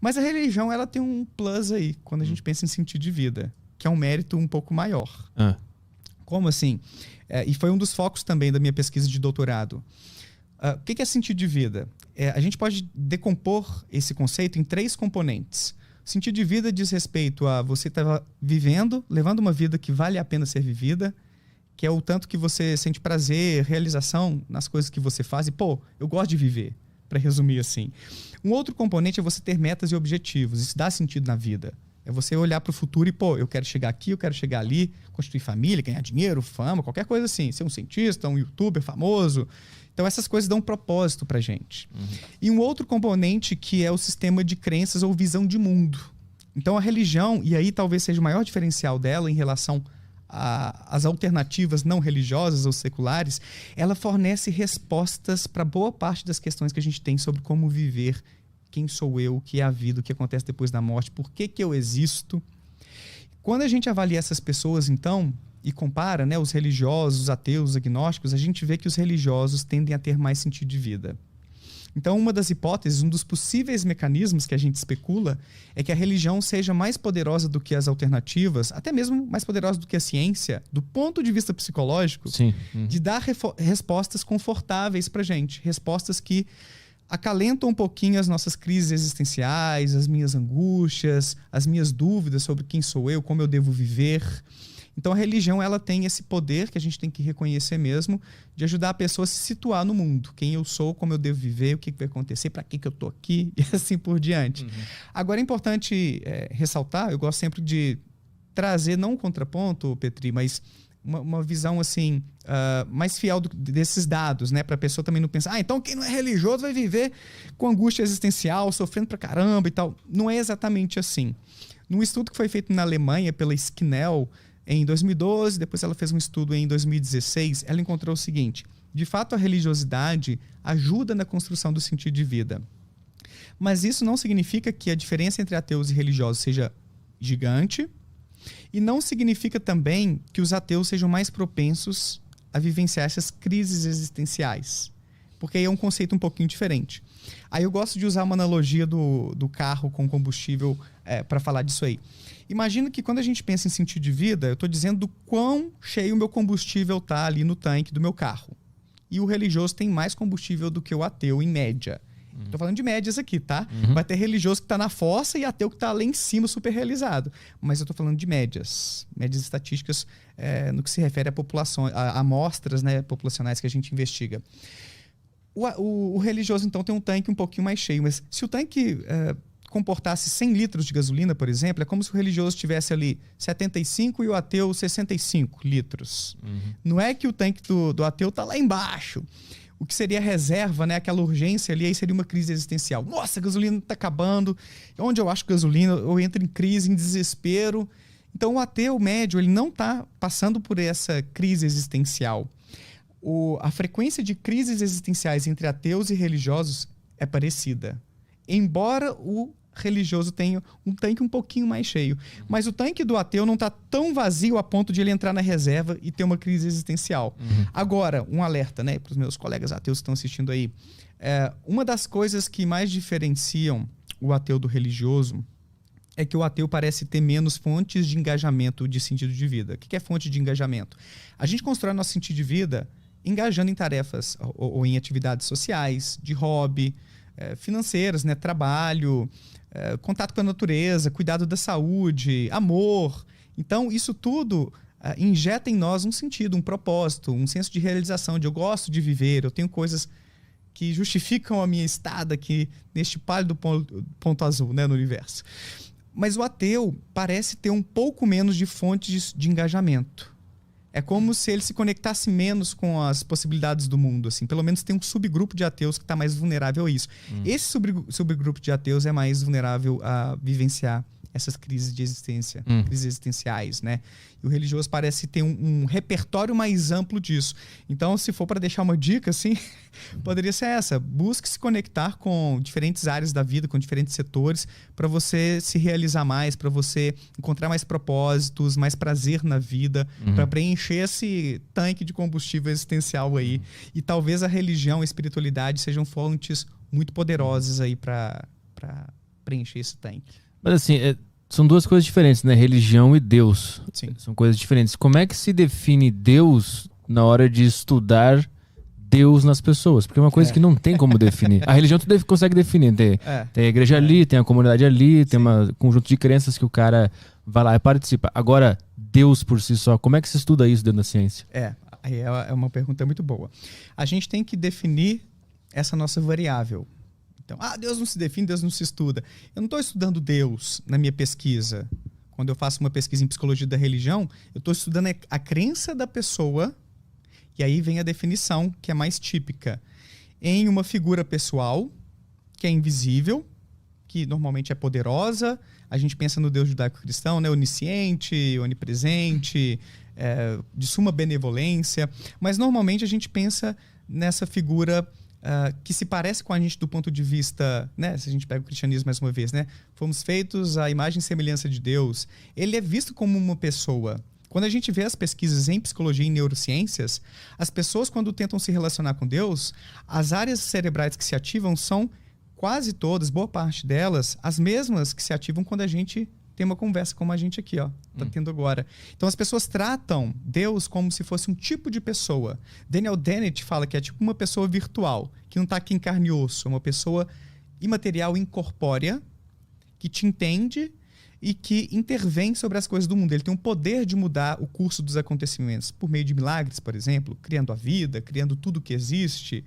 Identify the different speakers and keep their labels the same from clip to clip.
Speaker 1: Mas a religião, ela tem um plus aí, quando a gente pensa em sentido de vida, que é um mérito um pouco maior. Como assim? E foi um dos focos também da minha pesquisa de doutorado. O que é sentido de vida? A gente pode decompor esse conceito em 3 componentes. Sentido de vida diz respeito a você estar vivendo, levando uma vida que vale a pena ser vivida, que é o tanto que você sente prazer, realização nas coisas que você faz. E, eu gosto de viver, para resumir assim. Um outro componente é você ter metas e objetivos. Isso dá sentido na vida. É você olhar para o futuro e, eu quero chegar aqui, eu quero chegar ali, construir família, ganhar dinheiro, fama, qualquer coisa assim. Ser um cientista, um youtuber famoso. Então, essas coisas dão um propósito pra gente. E um outro componente que é o sistema de crenças ou visão de mundo. Então, a religião, e aí talvez seja o maior diferencial dela em relação às alternativas não religiosas ou seculares, ela fornece respostas para boa parte das questões que a gente tem sobre como viver, quem sou eu, o que é a vida, o que acontece depois da morte, por que eu existo. Quando a gente avalia essas pessoas, então, e compara, né, os religiosos, os ateus, os agnósticos, a gente vê que os religiosos tendem a ter mais sentido de vida. Então, uma das hipóteses, um dos possíveis mecanismos que a gente especula é que a religião seja mais poderosa do que as alternativas, até mesmo mais poderosa do que a ciência, do ponto de vista psicológico, de dar respostas confortáveis pra gente, respostas que acalentam um pouquinho as nossas crises existenciais, as minhas angústias, as minhas dúvidas sobre quem sou eu, como eu devo viver. Então, a religião, ela tem esse poder que a gente tem que reconhecer mesmo, de ajudar a pessoa a se situar no mundo. Quem eu sou, como eu devo viver, o que vai acontecer, para que eu tô aqui, e assim por diante. Agora, é importante ressaltar, eu gosto sempre de trazer, não um contraponto, Petri, mas uma visão assim, mais fiel desses dados, né? Para a pessoa também não pensar, então quem não é religioso vai viver com angústia existencial, sofrendo pra caramba e tal. Não é exatamente assim. Num estudo que foi feito na Alemanha pela Skinnell, em 2012, depois ela fez um estudo em 2016, ela encontrou o seguinte: de fato a religiosidade ajuda na construção do sentido de vida. Mas isso não significa que a diferença entre ateus e religiosos seja gigante, e não significa também que os ateus sejam mais propensos a vivenciar essas crises existenciais. Porque aí é um conceito um pouquinho diferente. Aí eu gosto de usar uma analogia do carro com combustível para falar disso aí. Imagina que quando a gente pensa em sentido de vida, eu estou dizendo do quão cheio o meu combustível está ali no tanque do meu carro. E o religioso tem mais combustível do que o ateu, em média. Estou falando de médias aqui, tá? Vai ter religioso que está na fossa e ateu que está lá em cima, super realizado. Mas eu estou falando de médias. Médias estatísticas no que se refere a populações, a amostras, né, populacionais que a gente investiga. O religioso, então, tem um tanque um pouquinho mais cheio. Mas se o tanque comportasse 100 litros de gasolina, por exemplo, é como se o religioso tivesse ali 75 e o ateu 65 litros. Não é que o tanque do ateu está lá embaixo. O que seria reserva, né? Aquela urgência ali, aí seria uma crise existencial. Nossa, a gasolina está acabando. Onde eu acho gasolina, eu entro em crise, em desespero. Então, o ateu médio, ele não está passando por essa crise existencial. A frequência de crises existenciais entre ateus e religiosos é parecida. Embora o religioso tenha um tanque um pouquinho mais cheio. Mas o tanque do ateu não está tão vazio a ponto de ele entrar na reserva e ter uma crise existencial. Agora, um alerta, né, para os meus colegas ateus que estão assistindo aí. Uma das coisas que mais diferenciam o ateu do religioso é que o ateu parece ter menos fontes de engajamento de sentido de vida. O que é fonte de engajamento? A gente constrói nosso sentido de vida engajando em tarefas ou em atividades sociais, de hobby, financeiras, né? Trabalho, contato com a natureza, cuidado da saúde, amor. Então, isso tudo injeta em nós um sentido, um propósito, um senso de realização, de eu gosto de viver, eu tenho coisas que justificam a minha estada aqui neste pálido ponto azul, né, no universo. Mas o ateu parece ter um pouco menos de fontes de engajamento. É como se ele se conectasse menos com as possibilidades do mundo, assim. Pelo menos tem um subgrupo de ateus que está mais vulnerável a isso. Esse subgrupo de ateus é mais vulnerável a vivenciar essas crises de existência, crises existenciais, né? E o religioso parece ter um repertório mais amplo disso. Então, se for para deixar uma dica, assim, poderia ser essa. Busque se conectar com diferentes áreas da vida, com diferentes setores, para você se realizar mais, para você encontrar mais propósitos, mais prazer na vida, para preencher esse tanque de combustível existencial aí. E talvez a religião e a espiritualidade sejam fontes muito poderosas aí para preencher esse tanque.
Speaker 2: Mas assim, são duas coisas diferentes, né? Religião e Deus.
Speaker 1: Sim.
Speaker 2: São coisas diferentes. Como é que se define Deus na hora de estudar Deus nas pessoas? Porque é uma coisa que não tem como definir. A religião tu consegue definir. Tem a igreja ali, tem a comunidade ali, tem um conjunto de crenças que o cara vai lá e participa. Agora, Deus por si só, como é que se estuda isso dentro da ciência?
Speaker 1: Aí é uma pergunta muito boa. A gente tem que definir essa nossa variável. Então, Deus não se define, Deus não se estuda. Eu não estou estudando Deus na minha pesquisa. Quando eu faço uma pesquisa em psicologia da religião, eu estou estudando a crença da pessoa, e aí vem a definição, que é mais típica, em uma figura pessoal, que é invisível, que normalmente é poderosa. A gente pensa no Deus judaico-cristão, né? Onisciente, onipresente, de suma benevolência. Mas normalmente a gente pensa nessa figura que se parece com a gente do ponto de vista, né? Se a gente pega o cristianismo mais uma vez, né? Fomos feitos à imagem e semelhança de Deus. Ele é visto como uma pessoa. Quando a gente vê as pesquisas em psicologia e neurociências, as pessoas, quando tentam se relacionar com Deus, as áreas cerebrais que se ativam são quase todas, boa parte delas, as mesmas que se ativam quando a gente tem uma conversa como a gente aqui, tá tendo agora. Então as pessoas tratam Deus como se fosse um tipo de pessoa. Daniel Dennett fala que é tipo uma pessoa virtual, que não está aqui em carne e osso, é uma pessoa imaterial, incorpórea, que te entende e que intervém sobre as coisas do mundo. Ele tem um poder de mudar o curso dos acontecimentos por meio de milagres, por exemplo, criando a vida, criando tudo que existe.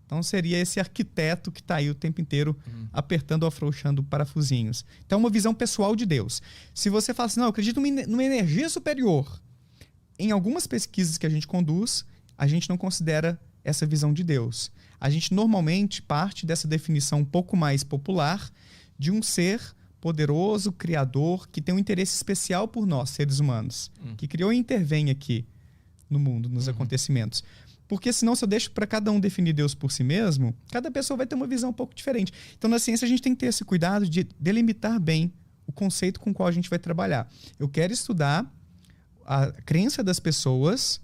Speaker 1: Então seria esse arquiteto que está aí o tempo inteiro apertando ou afrouxando parafusinhos. Então é uma visão pessoal de Deus. Se você fala assim, não, eu acredito numa energia superior, em algumas pesquisas que a gente conduz, a gente não considera essa visão de Deus. A gente normalmente parte dessa definição um pouco mais popular de um ser poderoso, criador, que tem um interesse especial por nós, seres humanos, que criou e intervém aqui no mundo, nos acontecimentos. Porque senão, se eu deixo para cada um definir Deus por si mesmo, cada pessoa vai ter uma visão um pouco diferente. Então, na ciência, a gente tem que ter esse cuidado de delimitar bem o conceito com o qual a gente vai trabalhar. Eu quero estudar a crença das pessoas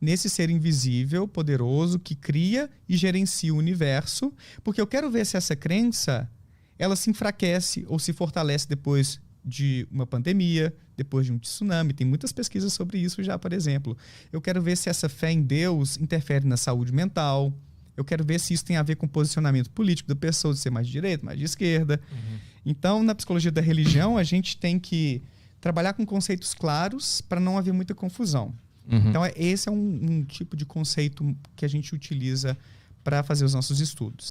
Speaker 1: nesse ser invisível, poderoso, que cria e gerencia o universo, porque eu quero ver se essa crença ela se enfraquece ou se fortalece depois de uma pandemia, depois de um tsunami. Tem muitas pesquisas sobre isso já, por exemplo. Eu quero ver se essa fé em Deus interfere na saúde mental. Eu quero ver se isso tem a ver com o posicionamento político da pessoa, de ser mais de direita, mais de esquerda. Então, na psicologia da religião, a gente tem que trabalhar com conceitos claros para não haver muita confusão. Então, esse é um tipo de conceito que a gente utiliza para fazer os nossos estudos.